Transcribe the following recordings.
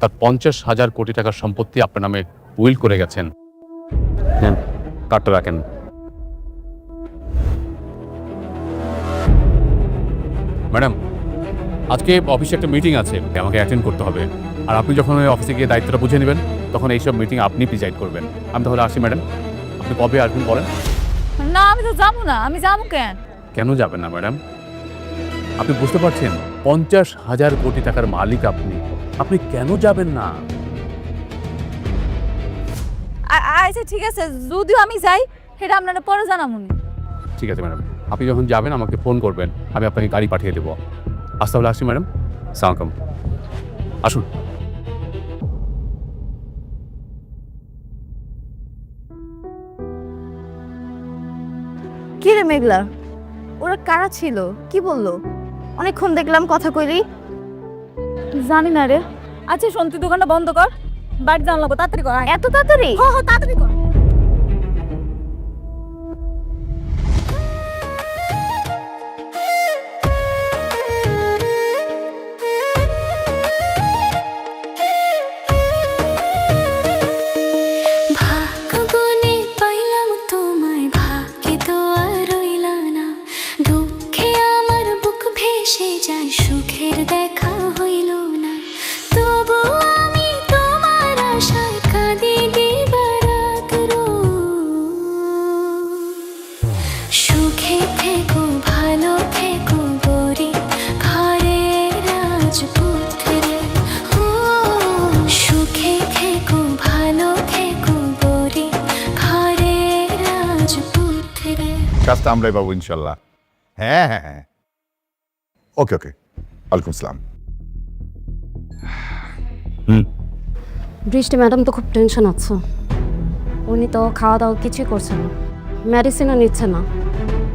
তার 50,000 কোটি টাকার সম্পত্তি আপনার নামে উইল করে গেছেন। হ্যাঁ, কার্ডটা রাখেন। ম্যাডাম, আজকে অফিসে একটা মিটিং আছে, আমাকে অ্যাটেন্ড করতে হবে। আর আপনি যখন ওই অফিসে গিয়ে দায়িত্বটা বুঝে নেবেন, তখন এইসব মিটিং আপনি প্রিজাইড করবেন। আমি তাহলে আসি ম্যাডাম। আপনি কবে আসবেন বলেন? না আমি তো যাবো না। আমি যাবো কেন? কেন যাবেন না ম্যাডাম? আপনি বুঝতে পারছেন 50,000 কোটি টাকার মালিক আপনি, আপনি কেন যাবেন না? আচ্ছা ঠিক আছে, যদিও আমি যাই সেটা আপনারা পরে জানাবনি। ঠিক আছে ম্যাডাম, আপনি যখন যাবেন আমাকে ফোন করবেন, আমি আপনাকে গাড়ি পাঠিয়ে দেবো। আজ তাহলে আসি ম্যাডাম। আসসালামু আলাইকুম। আসুন। কি রে মেঘলা, ওরা কারা ছিল? কি বললো? অনেকক্ষণ দেখলাম কথা কইলি। জানি না রে। আচ্ছা শোন, তুই দোকানটা বন্ধ কর, বাড়ি জানলাম, তাড়াতাড়ি কর। এত তাড়াতাড়ি? হ্যাঁ তাড়াতাড়ি কর। ভাগ্যবনে পাইলাম তোমায়, ভাগ্যে তো আর রইলা না। দুঃখে আমার বুক ভেসে যায়, সুখের দেখা হইল না। তবু আমি তোমার আশায় কাঁদি দিবারাত রোজ। সুখে থেকো ভালো থেকো গরিব ঘরের রাজপুত্রে। ও সুখে থেকো ভালো থেকো গরিব ঘরের রাজপুত্রে। কাজটা আমরাই পাবো ইনশাল্লাহ। হ্যাঁ হ্যাঁ হ্যাঁ, ওকে ওকে, ওয়ালাইকুম সালাম। বৃষ্টি ম্যাডাম তো খুব টেনশন আছে। উনি তো খাওয়া দাওয়া কিছুই করছে না, মেডিসিনও নিচ্ছে না।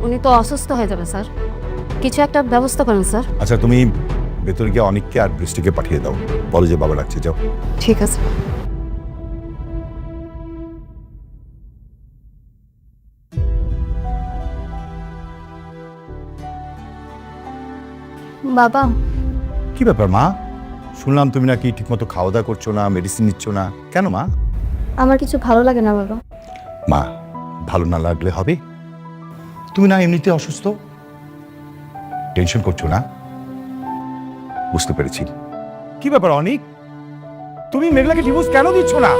উনি তো অসুস্থ হয়ে যাবে স্যার, কিছু একটা ব্যবস্থা করেন স্যার। আচ্ছা, তুমি ভেতরে গিয়ে অনেককে আর বৃষ্টিকে পাঠিয়ে দাও, বলো যে বাবা ডাকছে, যাও। ঠিক আছে। বাবা, কি ব্যাপার মা? শুনলাম তুমি নাকি ঠিকমতো খাওয়া দাওয়া করছো না, মেডিসিন নিচ্ছ না, কেন মা? আমার কিছু ভালো লাগে না বাবা। মা, ভালো না লাগলে হবে? তুমি না এমনিতে অসুস্থ, টেনশন করছো না? বুঝতে পেরেছি। কি ব্যাপার অনিক, তুমি মেঘলাকে ডিভোর্স কেন দিচ্ছ না?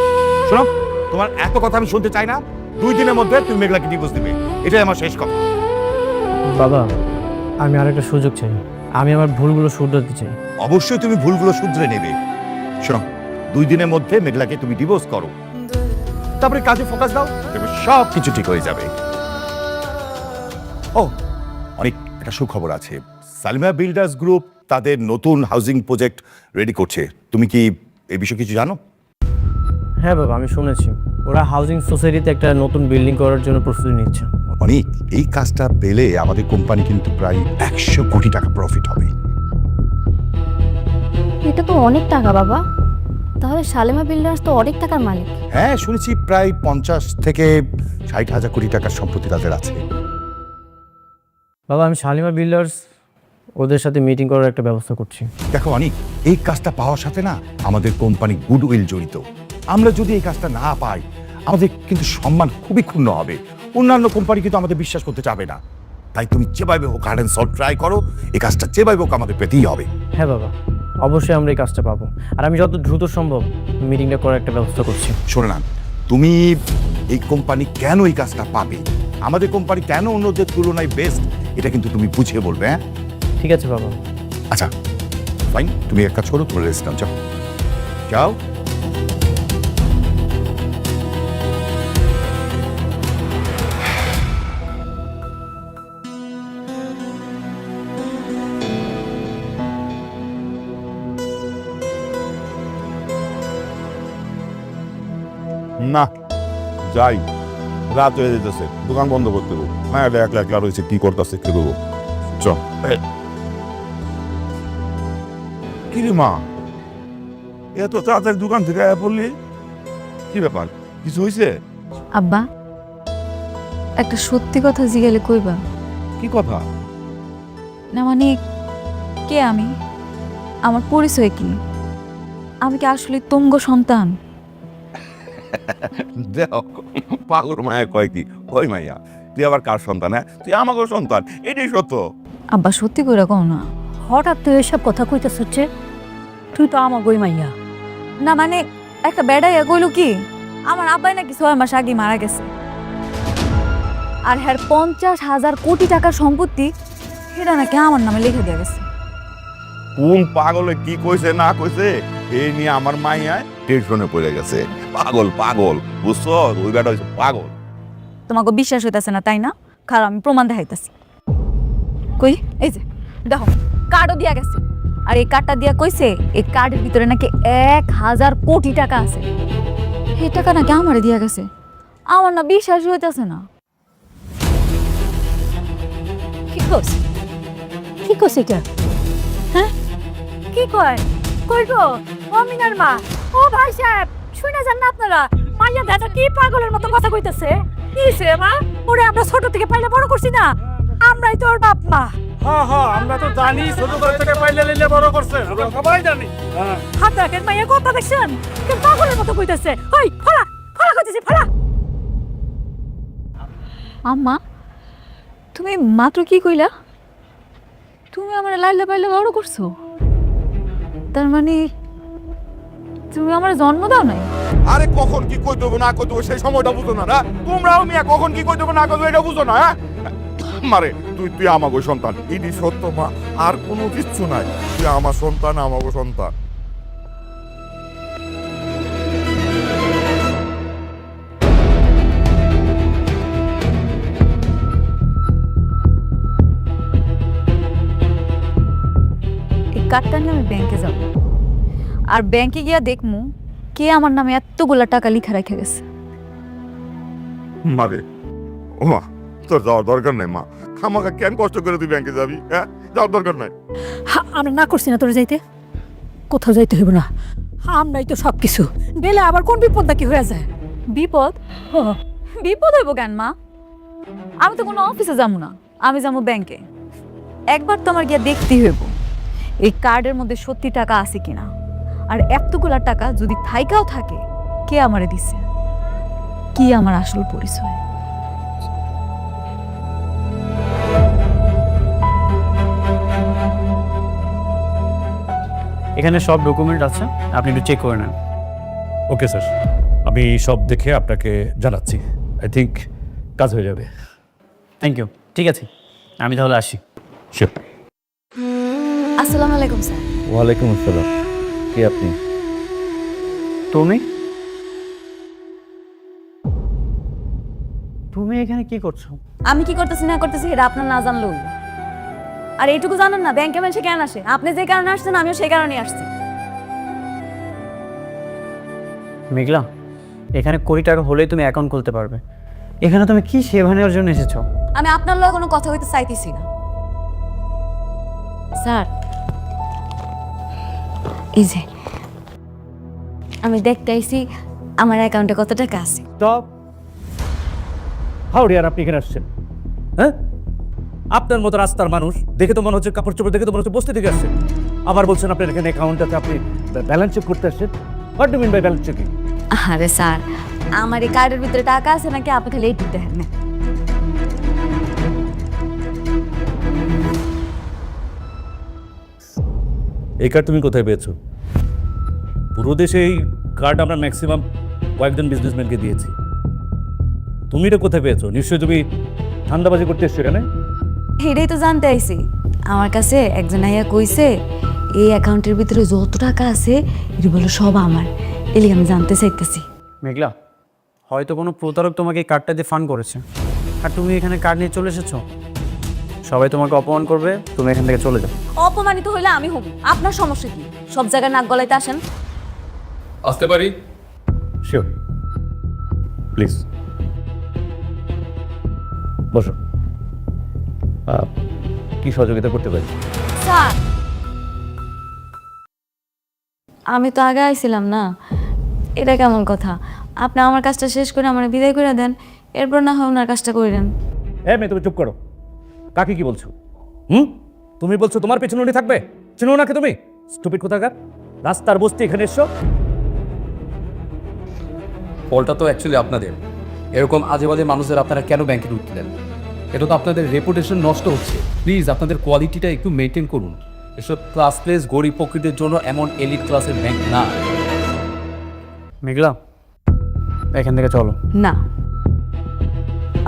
শোনো, তোমার এত কথা আমি শুনতে চাই না। 2 দিনের মধ্যে তুমি মেঘলাকে ডিভোর্স দিবে, এটাই আমার শেষ কথা। বাবা, আমি আরেকটা সুযোগ চাই। আমি আমার ভুলগুলো শুধরাতে চাই। অবশ্যই তুমি ভুলগুলো শুধরে নেবে। শোনো, 2 দিনের মধ্যে মেঘলাকে তুমি ডিভোর্স করো, তারপরে কাজে ফোকাস দাও, দেখবে সব কিছু ঠিক হয়ে যাবে। ও, অনেক একটা সুখবর আছে। সালিমা বিল্ডার্স গ্রুপ তাদের নতুন হাউজিং প্রজেক্ট রেডি করছে। তুমি কি এই বিষয়ে কিছু জানো? হ্যাঁ বাবা, আমি শুনেছি ওরা হাউজিং সোসাইটিতে একটা নতুন বিল্ডিং করার জন্য প্রস্তুতি নিচ্ছে। অনেক, এই কাজটা পেলে আমাদের কোম্পানি কিন্তু প্রায় 100 কোটি টাকা প্রফিট হবে। এটা তো অনেক টাকা বাবা। তাহলে শালেমা বিল্ডার্স তো অনেক টাকার মালিক। হ্যাঁ, শুনেছি প্রায় 50 থেকে 60 হাজার কোটি টাকার সম্পত্তি তাদের আছে। বাবা, আমি শালিমা বিল্ডার্স ওদের সাথে মিটিং করার একটা ব্যবস্থা করছি। দেখো অনিক, এই কাজটা পাওয়ার সাথে না আমাদের কোম্পানি গুডউইল জড়িত। আমরা যদি এই কাজটা না পাই, আমাদের কিন্তু সম্মান খুবই ক্ষুণ্ণ হবে। অন্যান্য কোম্পানি কিন্তু আমাদের বিশ্বাস করতে চাবে না। তাই তুমি যেভাবে হোক হার্ড অ্যান্ড সফট ট্রাই করো, এই কাজটা যেভাবে হোক আমাদের পেতেই হবে। হ্যাঁ বাবা, অবশ্যই আমরা এই কাজটা পাবো। আর আমি যত দ্রুত সম্ভব মিটিংটা করার একটা ব্যবস্থা করছি। শোনো না, তুমি এই কোম্পানি কেন এই কাজটা পাবে, আমাদের কোম্পানি কেন অন্যদের তুলনায় বেস্ট, এটা কিন্তু তুমি বুঝিয়ে বলবে। হ্যাঁ ঠিক আছে বাবা। আচ্ছা ফাইন, তুমি এক কাজ করো, তোমার রেস্ট নাও, যাও যাও। না যাই, রাত হয়ে যেতেছে, দোকান বন্ধ করতে দেবো। মায়াটা একলা একলা রয়েছে, কি করতেছে কে দেবো। চ কি রে মা, এত তাড়াতাড়ি দোকান থেকে আয়া পড়লি, কি ব্যাপার, কিছু হয়েছে? আব্বা, একটা সত্যি কথা জিজ্ঞেলে কইবা? কি কথা? না মানে, কে আমি, আমার পরিচয় কি? আমি কি আসলে তুঙ্গ সন্তান? দেখ পাগল মায়া কয় কি কই মাইয়া তুই আবার কার সন্তান? হ্যাঁ তুই আমাকে সন্তান, এটাই সত্য। আব্বা সত্যি করে কও না। হঠাৎ তুই এসব কথা কইতেছ হচ্ছে? তুই তো আমার গই মাইয়া। না মানে একটা বেড়াইয়া কইল কি আমার আব্বাই নাকি 6 মাস আগে মারা গেছে, আর হ্যার 50,000 কোটি টাকার সম্পত্তি সেটা নাকি আমার নামে লিখে দিয়ে গেছে। কোন পাগলে কি কইছে না কইছে এই নিয়ে আমার মাইয়া টেনশনে পড়ে গেছে। পাগল পাগল, বুঝছো? ওই বেটা হইছে পাগল। তোমাকে বিশ্বাস হইতাছে না তাই না? খারাপ, আমি প্রমাণ দেখাইতাছি। কই এই যে দেখো, কার্ডও দিয়া গেছে, আর এই কার্ডটা দিয়া কইছে এই কার্ডের ভিতরে নাকি 1,000 কোটি টাকা আছে। এই টাকা নাকি আমারে দিয়া গেছে। আমার না বিশ্বাস হইতাছে না। কি কস? কি কস এটা? হ্যাঁ কি কয়? কই গো অমিনার মা? ও ভাই সাহেব, শুনে যান না আপনারা? মাইয়া দাদা কি পাগলের মতো কথা কইতেছে? কি হইছে মা? ওরে আমরা ছোট থেকে পাইলে বড় করছি না, আমরাই তো ওর বাপ মা। হ্যাঁ হ্যাঁ, আমরা তো জানি ছোটবেলা থেকে পাইলে লিলে বড় করছে, আমরা সবাই জানি। হাত রাখেন মাইয়া, কথা দেখছেন কি পাগলের মতো কইতেছে? ওই ফলা ফলা কইতেছে, ফলা। আম্মা তুমি মাত্র কি কইলা? তুমি আমার লাইলা পাইলা বড় করছো? তার মানে তুমি আমার জন্ম দাও নাই? আরে কখন কি কই দেবো না কই দেবো সেই সময়টা বুঝো না? না তোমরাও মিয়া কখন কি কই দেবো না কই দেবো এটা বুঝো না? হ্যাঁ মারে তুই আমাগো সন্তান, ইনি সত্য মা, আর কোনো কিচ্ছু নাই। তুই আমার সন্তান, আমাগো সন্তান। এই কার্ডটা নিয়ে আমি ব্যাংকে যাব, আর ব্যাংকে গিয়া দেখমু কে আমার নামে এতগুলা টাকা লিখা রেখে গেছে। মারে ও মা, তোর যাওয়ার দরকার নাই মা। আমাকে কেন কষ্ট করে তুই ব্যাংকে যাবি? হ্যাঁ যাওয়ার দরকার নাই। আমরা না করছি না তোরে যাইতে? কোথাও যাইতে হইব না, আমরাই তো সব কিছু। গেলে আবার কোন বিপদটা কি হয়ে যায়? বিপদ? হ, বিপদ হইব কেন মা? আমি তো কোনো অফিসে যাবো না, আমি যাবো ব্যাংকে। একবার তো আমার গিয়া দেখতেই হইব এই কার্ডের মধ্যে সত্যি টাকা আছে কিনা, আর এতগুলা টাকা যদি থাইকাও থাকে কে আমারে দিছে, কি আমার আসল পরিচয়। এখানে সব ডকুমেন্ট আছে, আপনি একটু চেক করে নেন। ওকে স্যার, আমি সব দেখে আপনাকে জানাচ্ছি। আই থিঙ্ক কাজ হয়ে যাবে। থ্যাংক ইউ, ঠিক আছে আমি তাহলে আসি। শিওর। আসসালামু আলাইকুম স্যার। ওয়ালাইকুম আসসালাম। কে আপনি? তুমি তুমি এখানে কি করছো? আমি কি করতেছি না করতেছি এটা আপনার না জানলেও হইলো। আর এইটুকু জানেন না ব্যাংকে মানুষে কেন আসে? আপনি যে কারণে আসছেন আমিও সেই কারণেই আসছি। মেঘলা, এখানে কোটি টাকা হলেই তুমি অ্যাকাউন্ট খুলতে পারবে। এখানে তুমি কি সেবা নেওয়ার জন্য এসেছো? আমি আপনার লগে কোনো কথা হইতে চাইতেছি না স্যার। এই যে আমি দেখতে আইছি আমার অ্যাকাউন্টে কত টাকা আছে। স্টপ। হাউ ডিয়ার, আপনি এখানে আসছেন? হ্যাঁ, আপনার মতো রাস্তার মানুষ দেখে তো মনে হচ্ছে, কাপড় চোপড় দেখে তো মনে হচ্ছে বসতে থেকে আসছেন। আবার বলছেন আপনার এখানে অ্যাকাউন্ট আছে, আপনি ব্যালেন্স চেক করতে আসছেন। What do mean by balance checking? আরে স্যার, আমার এই কার্ডের ভিতরে টাকা আছে নাকি আপনি খালি এইটুকু দেখেন না। এই কার্ড তুমি কোথায় পেয়েছো? পুরো দেশে এই কার্ড আমরা ম্যাক্সিমাম কয়েকজন বিজনেসম্যানকে দিয়েছি। তুমি এটা কোথায় পেয়েছো? নিশ্চয়ই তুমি ঠান্ডাবাজি করতে এসছো এখানে। এটাই তো জানতে আইছি। আমার কাছে একজন আইয়া কইছে এই অ্যাকাউন্টের ভিতরে যত টাকা আছে এটা বলে সব আমার, এলি আমি জানতে চাইতেছি। মেঘলা, হয়তো কোনো প্রতারক তোমাকে এই কার্ডটা দিয়ে ফান্ড করেছে, আর তুমি এখানে কার্ড নিয়ে চলে এসেছো। সবাই তোমাকে অপমান করবে, তুমি এখান থেকে চলে যাও। অপমানিত হইলে আমি হব, আপনার সমস্যা কি? সব জায়গায় নাক গলাইতে আসেন। আসতে পারি? শিওর, প্লিজ বসো। কি সহযোগিতা করতে পারি? স্যার, আমি তো আগে আইছিলাম না, এটা কেমন কথা? আপনি আমার কাজটা শেষ করে আমার বিদায় করে দেন, এরপর না হয় ওনার কাজটা করে দেন। হ্যাঁ মেয়ে, তুমি চুপ করো। কাকে কি বলছো? তুমি বলছো তোমার পেছনে উনি থাকবে? চিনো ওনাকে তুমি? স্টুপিড কোথাকার। রাস্তার বস্তি এখানে এসছো? ফলটা তো অ্যাকচুয়ালি আপনাদের। এরকম আজে বাজে মানুষদের আপনারা কেন ব্যাংকে ঢুকলেন? এটা তো আপনাদের রেপুটেশন নষ্ট হচ্ছে। প্লিজ আপনাদের কোয়ালিটিটা একটু মেনটেন করুন। এসব ক্লাসলেস গরিব প্রকৃতির জন্য এমন এলিট ক্লাসের ব্যাংক না। মেঘলা, এখান থেকে চলো। না,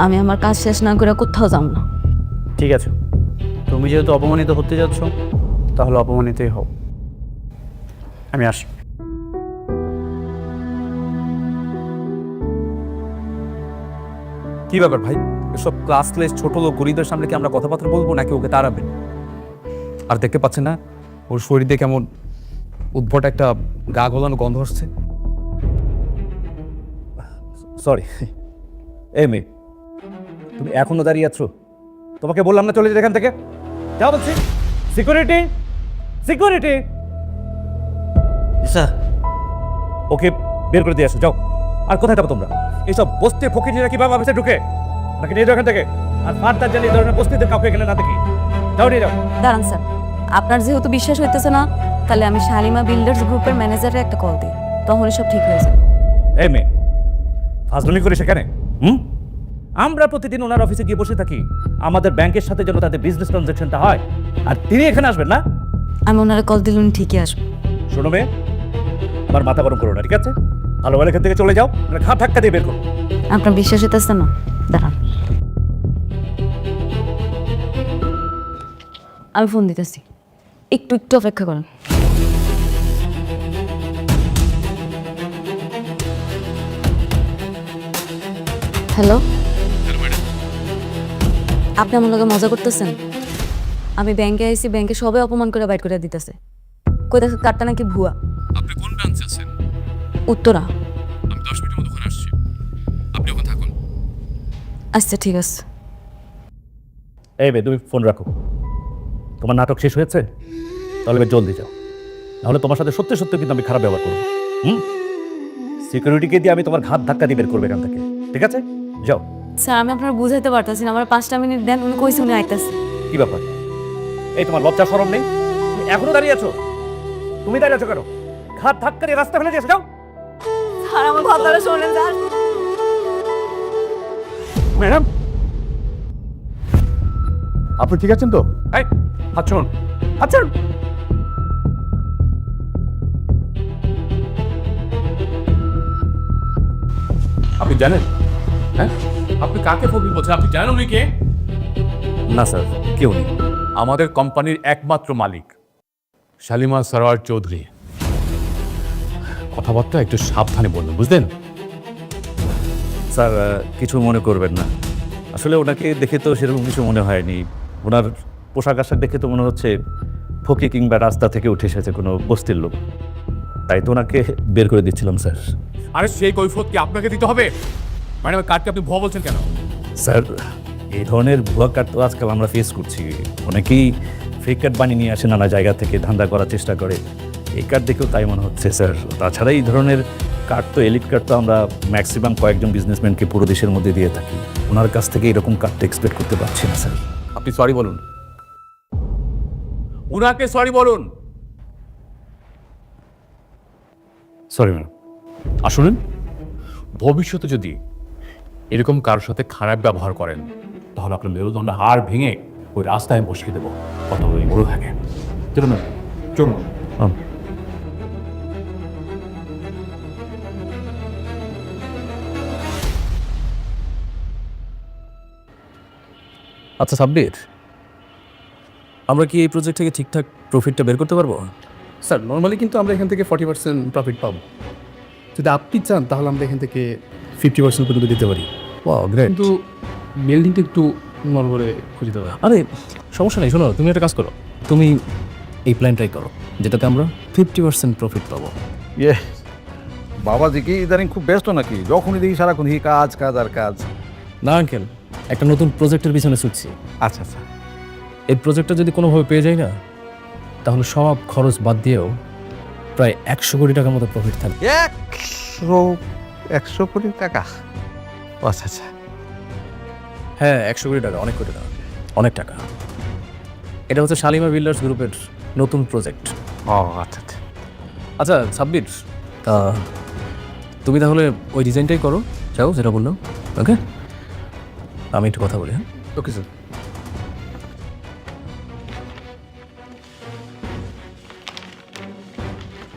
আমি আমার কাজ শেষ না করে কোথাও যাব না। ঠিক আছে, তুমি যেহেতু অপমানিত হতে যাচ্ছ তাহলে অপমানিতই হও। আমি আসি। কি ব্যাপার ভাই? এসব ক্লাসলেস ছোট লোক গরিবদের সামনে কি আমরা কথাবার্তা বলবো নাকি ওকে তাড়াবেন? আর দেখতে পাচ্ছেন না ওর শরীর দিয়ে কেমন উদ্ভট একটা গা গলানো গন্ধ আসছে? সরি। এই মেয়ে, তুমি এখনো দাঁড়িয়ে আছো? তোমাকে বললাম না চলে যেতে এখান থেকে? যাও বলছি। সিকিউরিটি, সিকিউরিটি, স্যার, ওকে বের করে দিয়ে আসো, যাও। আর কোথায় যাবো তোমরা? এইসব বস্তি ফকিরা কিভাবে অফিসে ঢুকে? নাকি নিয়ে যাও এখান থেকে। আর ফার্দার জানি এই ধরনের বস্তিতে কাউকে এখানে না দেখি। যাও, নিয়ে যাও। দাঁড়ান স্যার, আপনার যেহেতু বিশ্বাস হইতেছে না, তাহলে আমি শালিমা বিল্ডার্স গ্রুপের ম্যানেজারে একটা কল দিই, তখনই সব ঠিক হয়ে যাবে। এই মেয়ে, ফাজলামি করে সেখানে? আমরা প্রতিদিন ওনার অফিসে গিয়ে বসে থাকি আমাদের ব্যাংকের সাথে যেন তাদের বিজনেস ট্রানজাকশনটা হয়, আর তিনি এখানে আসবেন না? আমি ওনারা কল দিলে উনি ঠিকই আসবে। শোনো মেয়ে, আমার মাথা গরম করো না, ঠিক আছে? ভালো ভালো এখান থেকে চলে যাও, ঘা ধাক্কা দিয়ে বের করো। আপনার বিশ্বাস হইতেছে না? দাঁড়ান, আমি ফোন দিতেছি, একটু একটু অপেক্ষা করেন। হ্যালো, আপনি আমার লগে মজা করতেছেন? আমি ব্যাংকে আইছি, ব্যাংকে সবাই অপমান করে বাইর করে দিতেছে, কইতাছে কার্ডটা নাকি ভুয়া। আপনি কোন ব্রাঞ্চে আছেন? উত্তরা। আমি 10 মিনিটের মধ্যে ওখানে আসছি, আপনি ওখানে থাকুন। আচ্ছা ঠিক আছে। এই মেয়ে, তুমি ফোন রাখো। তোমার নাটক শেষ হয়েছে? তাহলে এবার জলদি যাও, নাহলে তোমার সাথে সত্যি সত্যি কিন্তু আমি খারাপ ব্যবহার করবো। সিকিউরিটিকে দিয়ে আমি তোমার ঘাত ধাক্কা দিয়ে বের করবো এখান থেকে, ঠিক আছে? যাও। স্যার, আমি আপনার বুঝাইতে পারতেছি না, আমার 5টা মিনিট দেন, উনি কইছে উনি আইতাছে। কি ব্যাপার? এই তোমার লজ্জা শরম নেই? তুমি এখনো দাঁড়িয়ে আছো? তুমি দাঁড়িয়ে আছো কেন? ঘাত ধাক্কা দিয়ে রাস্তা ফেলে দিয়েছো, যাও। স্যার আমার কথাটা শোনেন স্যার। ম্যাডাম, আপনি ঠিক আছেন তো? এই হাত ছাড়ুন, হাত ছাড়ুন। আপনি জানেন? হ্যাঁ, আপনি কাকে ফকির বলছেন? আপনি জানেন উনি কে? না স্যার, কেউ নেই। আমাদের কোম্পানির একমাত্র মালিক শালিমা সরোয়ার চৌধুরী। কথাবার্তা একটু সাবধানে বলবেন, বুঝলেন? স্যার, কিছু মনে করবেন না। আসলে ওনাকে দেখে তো সেরকম কিছু মনে হয়নি। ওনার পোশাক আশাক দেখে তো মনে হচ্ছে ফকির কিংবা রাস্তা থেকে উঠে এসেছে কোনো বস্তির লোক। তাই তো ওনাকে বের করে দিচ্ছিলাম স্যার। আরে সেই কৈফিয়ত কি আপনাকে দিতে হবে? ম্যাডাম, কার্ডকে আপনি ভুয়া বলছেন কেন? স্যার, এই ধরনের ভুয়া কার্ড তো আজকাল আমরা ফেস করছি। অনেকেই ফেক কার্ড বানিয়ে নিয়ে আসে নানা জায়গা থেকে, ধান্দা করার চেষ্টা করে। এই কার্ড দেখেও তাই মনে হচ্ছে স্যার। তাছাড়া এই ধরনের কার্ড তো, এলিট কার্ড তো আমরা ম্যাক্সিমাম কয়েকজন বিজনেসম্যানকে পুরো দেশের মধ্যে দিয়ে থাকি। ওনার কাছ থেকে এরকম কার্ডটা এক্সপেক্ট করতে পারছি না স্যার। আপনি সরি বলুন, উনাকে সরি বলুন। Sorry madam. আসুন, ভবিষ্যতে যদি এরকম কারোর সাথে খারাপ ব্যবহার করেন তাহলে আপনার মেরুদণ্ড হাড় ভেঙে ওই রাস্তায় বসিয়ে দেবো, কত বড় থাকে। চলুন চলুন। আচ্ছা সাব্বির, আমরা কি এই প্রজেক্ট থেকে ঠিকঠাক প্রফিটটা বের করতে পারবো? স্যার নর্মালি কিন্তু আমরা এখান থেকে 40% প্রফিট পাবো। যদি আপনি চান তাহলে আমরা এখান থেকে 50% পর্যন্ত দিতে পারি। Wow great. কিন্তু বিল্ডিংটা একটু নর্মাল করে খুঁজে দেবো। আরে সমস্যা নেই, শোনো, তুমি একটা কাজ করো, তুমি এই প্ল্যান ট্রাই করো যেটাতে আমরা 50% প্রফিট পাবো। ইয়ে বাবাজি কি ইদানিং খুব ব্যস্ত নাকি? যখনই দেখি সারাক্ষণ দেখি কাজ কাজ আর কাজ। না আঙ্কেল, একটা নতুন প্রজেক্টের পিছনে ছুটছি। আচ্ছা আচ্ছা, এই প্রজেক্টটা যদি কোনোভাবে পেয়ে যাই না, তাহলে সব খরচ বাদ দিয়েও প্রায় 100 কোটি টাকার মতো প্রফিট থাকবে। 100 কোটি টাকা? আচ্ছা আচ্ছা, হ্যাঁ 100 কোটি টাকা, অনেক কোটি টাকা, অনেক টাকা। এটা হচ্ছে শালিমা বিল্ডার্স গ্রুপের নতুন প্রজেক্ট। ও আচ্ছা আচ্ছা। আচ্ছা সাব্বির, তুমি তাহলে ওই ডিজাইনটাই করো, যাও যেটা বললাম। ওকে, আমি একটু কথা বলি। হ্যাঁ, ওকে স্যার।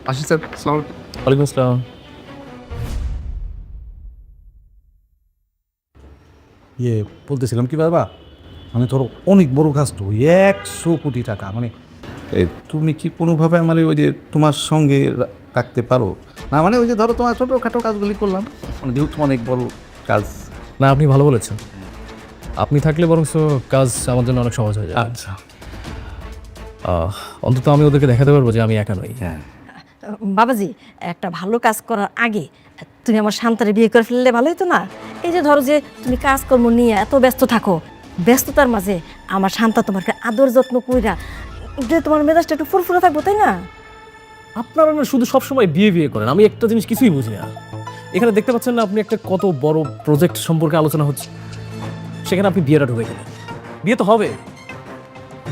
আসি স্যার, আসসালামু আলাইকুম। ওয়ালাইকুম আসসালাম। ইয়ে বলতেছিলাম কি বাবা, মানে ধরো অনেক বড় কাজ তো, 100 কোটি টাকা, মানে তুমি কি কোনোভাবে মানে ওই যে তোমার সঙ্গে রাখতে পারো না? মানে ওই যে ধরো তোমার ছোটোখাটো কাজগুলি করলাম, মানে যেহেতু অনেক বড় কাজ। না, আপনি ভালো বলেছেন। আপনি থাকলে বরং কাজ আমার জন্য অনেক সহজ হয়ে যায়। আচ্ছা, অন্তত আমি ওদেরকে দেখাতে পারবো যে আমি একা নই। হ্যাঁ। বাবাজি, একটা ভালো কাজ করার আগে তুমি আমার শান্তারে বিয়ে করে ফেললে ভালো হতো না? এই যে ধরো যে তুমি কাজকর্ম নিয়ে এত ব্যস্ত থাকো, ব্যস্ততার মাঝে আমার শান্তা তোমাকে আদর যত্ন কইরা যে তোমার মেজাজটা একটু ফুরফুরে থাকবো, তাই না? আপনারা না শুধু সবসময় বিয়ে বিয়ে করেন, আমি একটা জিনিস কিছুই বুঝি না। এখানে দেখতে পাচ্ছেন না আপনি একটা কত বড় প্রজেক্ট সম্পর্কে আলোচনা হচ্ছে, সেখানে আপনি বিয়েটা ঢুকে গেলেন। বিয়ে তো হবে,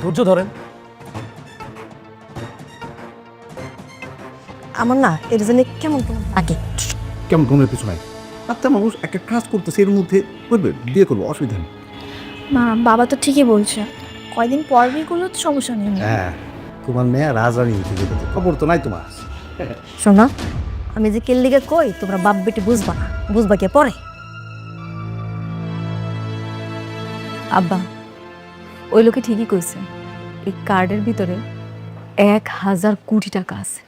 ধৈর্য ধরেন। আমার না এর জন্য কেমন কেমন লাগে। কেমন ঘুমের পিছু নাই? একটা মানুষ একটা কাজ করতেছে, এর মধ্যে করবে, বিয়ে করবো, অসুবিধা নেই। মা, বাবা তো ঠিকই বলছে, কয়দিন পর বিয়ে করলে তো সমস্যা নেই। হ্যাঁ, তোমার মেয়ে রাজানি খবর তো নাই তোমার। শোনা, আমি যে কেল্লিগে কই তোমরা বাপ বেটি বুঝবা না, বুঝবা কে পরে। আব্বা, ওই লোকে ঠিকই কইছে, এই কার্ডের ভিতরে 1000 কোটি টাকা আছে।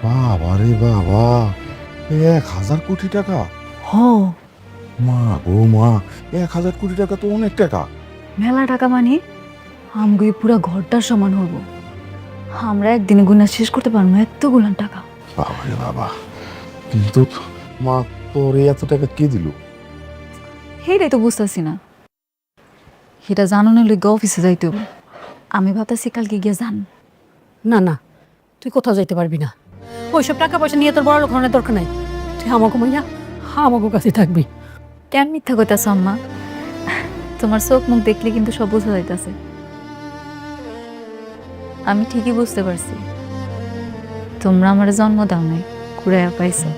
বাবা রে বাবা, 1000 কোটি টাকা! হ, মা গো মা, 1000 কোটি টাকা তো অনেক টাকা। মেলা টাকা মানে আমগো এই পুরা ঘরটার সমান হইব। আমরা একদিনে গুণা শেষ করতে পারবো না এতগুলান টাকা। বাবা রে বাবা, কিন্তু মা তোর এত টাকা কে দিল? সেইটাই তো বুঝতেছি না। সেটা জানানোর লিগে অফিসে যাইতে হবে। আমি ভাবতেছি কালকে গিয়ে জান। না না, তুই কোথাও যাইতে পারবি না। ওইসব টাকা পয়সা নিয়ে তোর বড় লোক হওয়ার দরকার নাই। তুই আমাকে মাইয়া আমাকে কাছে থাকবি। কেন মিথ্যা কইতাছ আম্মা? তোমার চোখ মুখ দেখলে কিন্তু সব বোঝা যাইতাছে। আমি ঠিকই বুঝতে পারছি, তোমরা আমার জন্ম দাও নাই, কুড়াইয়া পাইছো,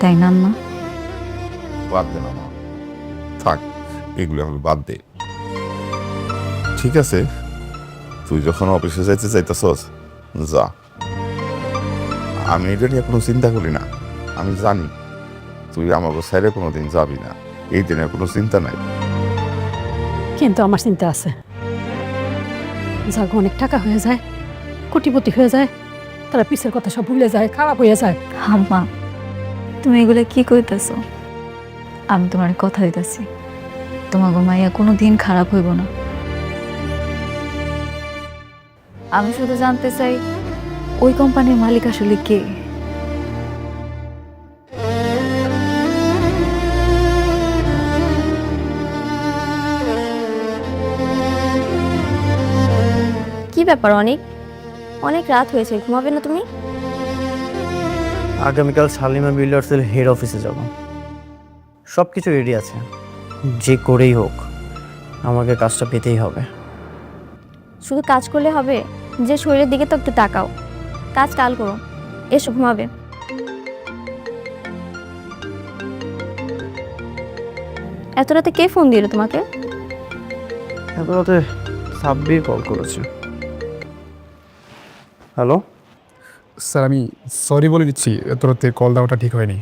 তাই না আম্মা? বাদ দে না মা, থাক, এগুলো আমি বাদ দে। ঠিক আছে, তুই যখন অফিসে যাইতে চাইতেছস যা, আমি এটা নিয়ে কোনো চিন্তা করি না। আমি জানি তুই আমাকে ছেড়ে কোনোদিন যাবি না, এই দিনে কোনো চিন্তা নাই। কিন্তু আমার চিন্তা আছে, যাকে অনেক টাকা হয়ে যায়, কোটিপতি হয়ে যায়, তারা পিছের কথা সব ভুলে যায়, খারাপ হয়ে যায়। আম্মা, তুমি এগুলো কি কইতাছো? আমি তোমার কথা দিতেছি, তোমার মাইয়া কোনো দিন খারাপ হইব না। আমি শুধু জানতে চাই ওই কোম্পানির মালিক আসলে কে? কি ব্যাপার অনেক অনেক রাত হয়েছে, ঘুমাবে না তুমি? আগামীকাল শালিমা বিল্ডার্সের হেড অফিসে যাব। সব কিছু রেডি আছে, যে করেই হোক আমাকে কাজটা পেতেই হবে। শুধু কাজ করলে হবে? যে শরীরের দিকে তো একটু তাকাও, কাজ কাল করো, এসো ঘুমাবে। এত রাতে কে ফোন দিল তোমাকে? এত রাতে সাব্বির কল করেছে। হ্যালো স্যার, আমি সরি বলে দিচ্ছি, এত রাতে কল দেওয়াটা ঠিক হয়নি।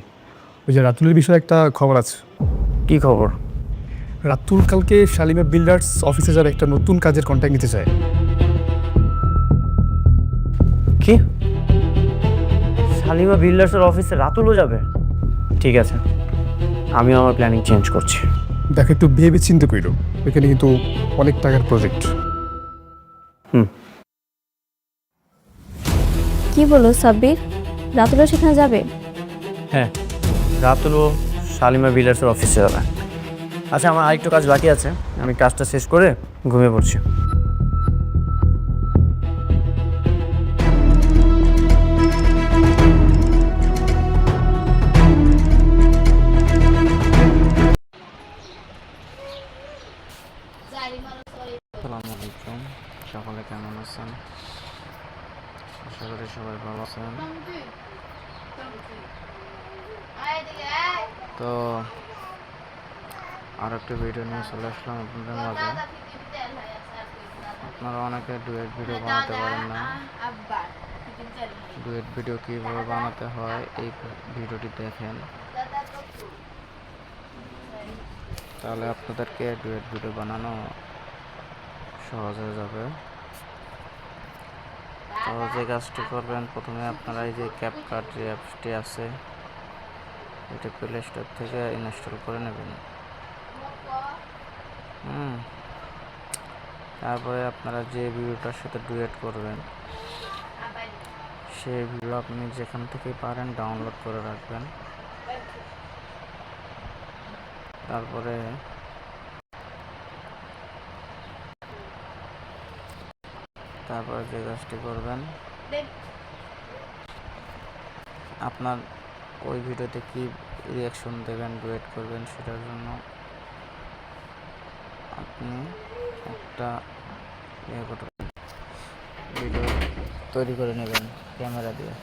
ওই যে রাতুলের বিষয়ে একটা খবর আছে। কি খবর? রাতুল কালকে শালিমা বিল্ডার্স অফিসে যারা একটা নতুন কাজের কন্ট্যাক্ট নিতে চায়। কি? শালিমা বিল্ডার্সের অফিসে রাতুলও যাবে? ঠিক আছে, আমি আমার প্ল্যানিং চেঞ্জ করছি। দেখো, একটু ভেবে চিন্তা কইরো, এখানে কিন্তু অনেক টাকার প্রজেক্ট। কি বলো সাব্বির, রাতুলও সেখানে যাবে? হ্যাঁ, রাতুলও শালিমা বিল্ডার্সের অফিসে যাবে। আচ্ছা, আমার আরেকটু কাজ বাকি আছে, আমি কাজটা শেষ করে ঘুমিয়ে পড়ছি। আসসালামু আলাইকুম, সকলে কেমন আছেন? আশা করি সবাই ভালো আছেন? তো আর একটা ভিডিও নিয়ে চলে আসলাম আপনাদের মাঝে। আপনারা অনেকে ডুয়েট ভিডিও বানাতে পারেন না। ডুয়েট ভিডিও কীভাবে বানাতে হয় এই ভিডিওটি দেখেন, তাহলে আপনাদেরকে ডুয়েট ভিডিও বানানো সহজ হয়ে যাবে। তো যে কাজটি করবেন, প্রথমে আপনারা এই যে ক্যাপকাট যে অ্যাপসটি আছে এটা প্লে স্টোর থেকে ইনস্টল করে নেবেন। তারপরে আপনারা যে ভিডিওটার সাথে ডুয়েট করবেন সেই ভিডিও আপনি যেখান থেকে পারেন ডাউনলোড করে রাখবেন। তারপরে যে কাজটি করবেন, আপনার ওই ভিডিওতে কি রিয়াকশন দেবেন, ডুয়েট করবেন, সেটার জন্য আপনি একটা ভিডিও তৈরি করে নেবেন ক্যামেরা দিয়ে।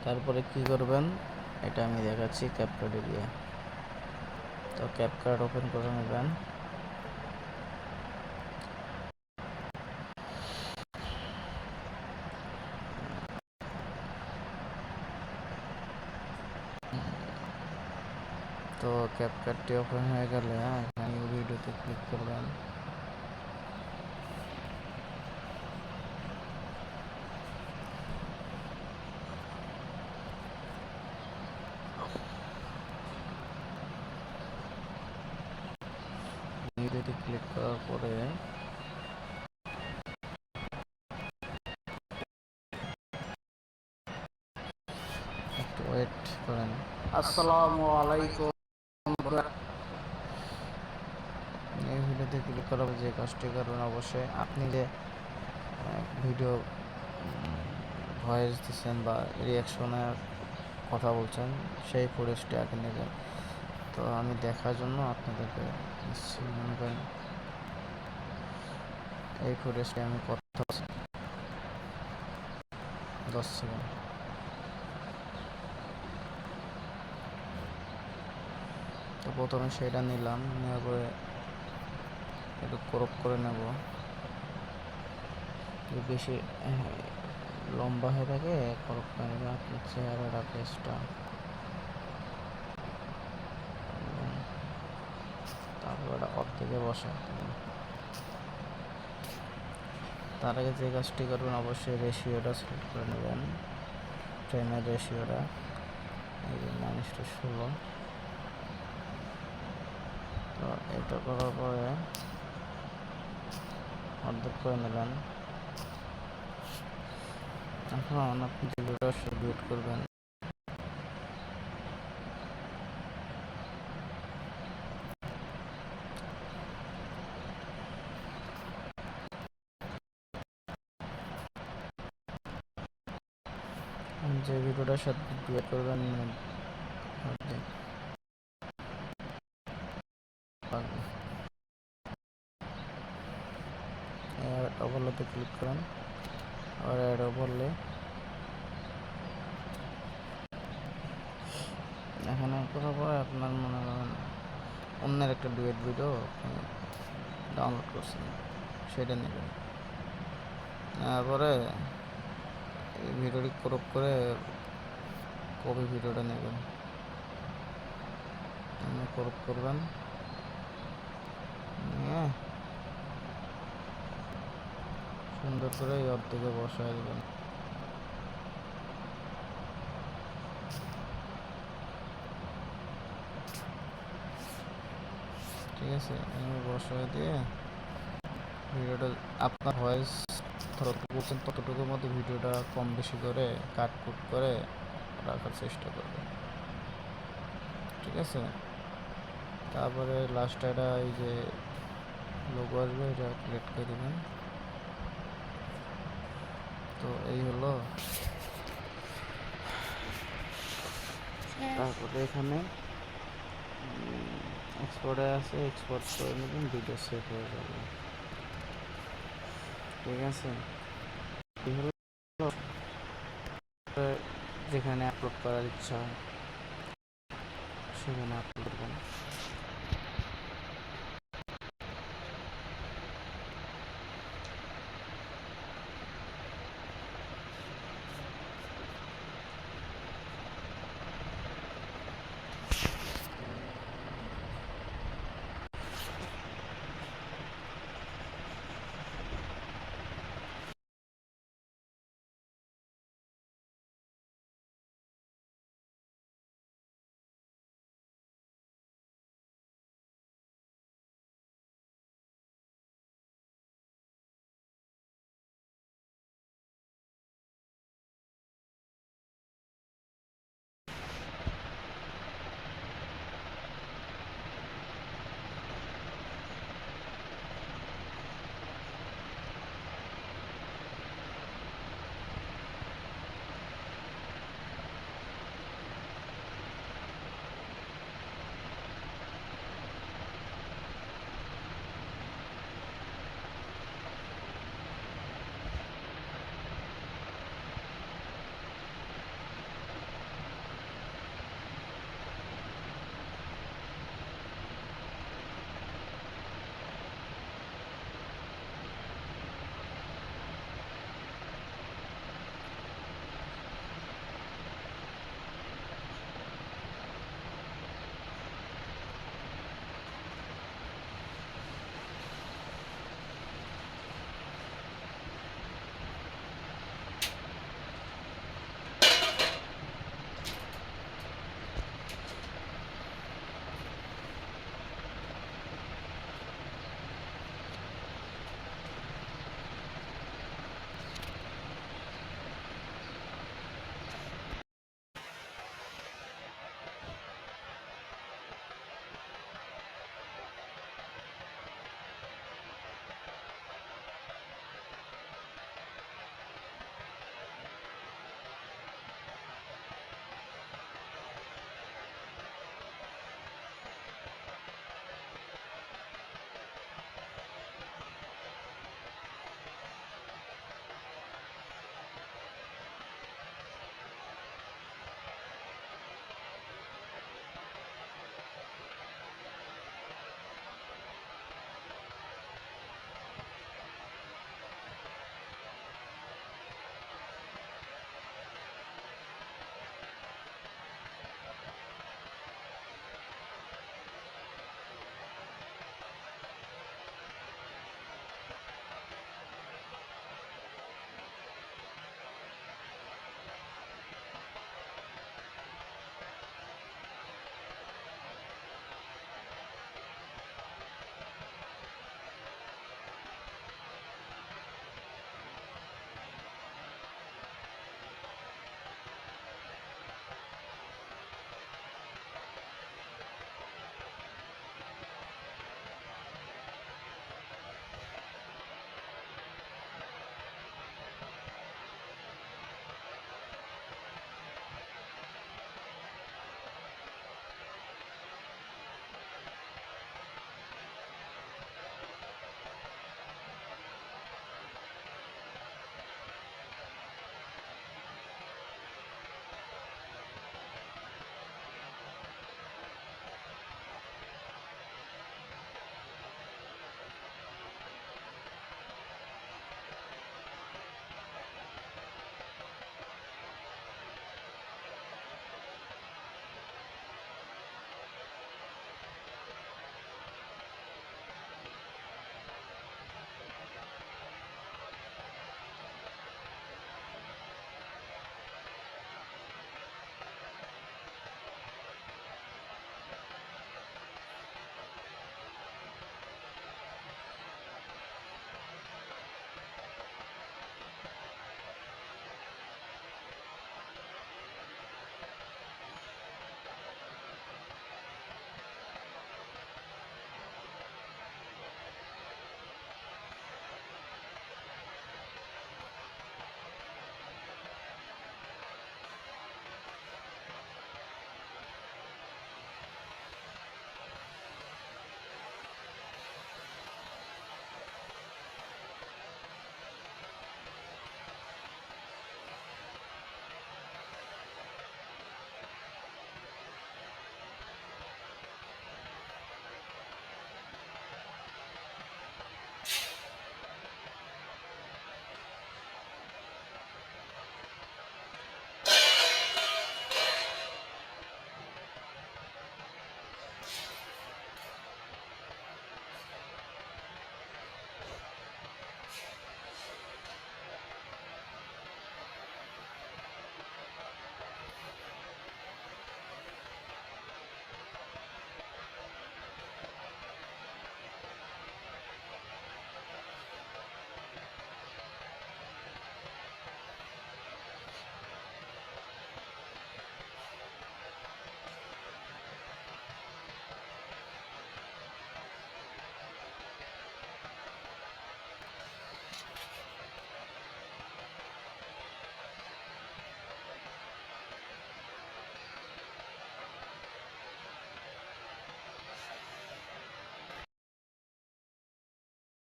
তারপরে কি করবেন এটা আমি দেখাচ্ছি ক্যাপকাটে দিয়ে। তো ক্যাপকাট ওপেন করে নেবেন। তো ক্যাপকাটটি ওপেন হয়ে গেলে এখানে ভিডিওতে ক্লিক করবেন। ভিডিওতে ক্লিক করার পরে একটু ওয়েট করেন। আসসালামু আলাইকুম। এই ভিডিওতে ক্লিক করার পর যে কাজটি করবেন, অবশ্যই আপনি যে ভিডিও ভয়েস দিচ্ছেন বা রিয়াকশনের কথা বলছেন সেই ফুটেজটি আগে নেবেন। তো আমি দেখার জন্য আপনাদেরকে মনে করেন এই ফুটেজটি আমি কথা 10 সেকেন্ড। তো প্রথমে সেটা নিলাম, নেওয়ার পরে একটু ক্রপ করে নেব। যদি বেশি লম্বা হয়ে থাকে ক্রপ করে নেবে আপনার চেহারাটা, ফেসটা। তারপর এটা অর্ধেকে বসা। তার আগে যে কাজটি করবেন, অবশ্যই রেশিওটা সিলেক্ট করে নেবেন। ট্রেনের রেশিওটা এই যে -16। তো এটা করার পরে অর্ধেক করে নেবেন। এখন আপনি যে ভিডিওটা শুট করবেন যে ভিডিওটার সাথে ডুয়েট করবেন ওভারলেতে ক্লিক করেন। আর অ্যাড ওভারলে এখানে করার পরে আপনার মনে করেন অন্যের একটা ডুয়েট ভিডিও ডাউনলোড করছেন, সেটা নেবেন। তারপরে এই ভিডিওটি ক্রপ করে কপি ভিডিওটা নেবেন, ক্রপ করবেন, নিয়ে সুন্দর করে এই অর্ধেকে বসায় দেবেন। ঠিক আছে, আমি বসায় দিয়ে ভিডিওটা আপনার ভয়েস যতটুকু বলছেন ততটুকুর মধ্যে ভিডিওটা কম বেশি করে কাট কুট করে রাখার চেষ্টা করবেন। ঠিক আছে, তারপরে লাস্টে এটা এই যে লোগো আসবে, এটা ক্লিক করে দেবেন। তো এই হলো। তারপরে এখানে এক্সপোর্টে আছে, এক্সপোর্ট করে নেবেন, ভিডিও সেভ হয়ে যাবে। ঠিক আছে। এই হলো যেখানে আপলোড করার ইচ্ছা সেখানে আপলোড করবেন।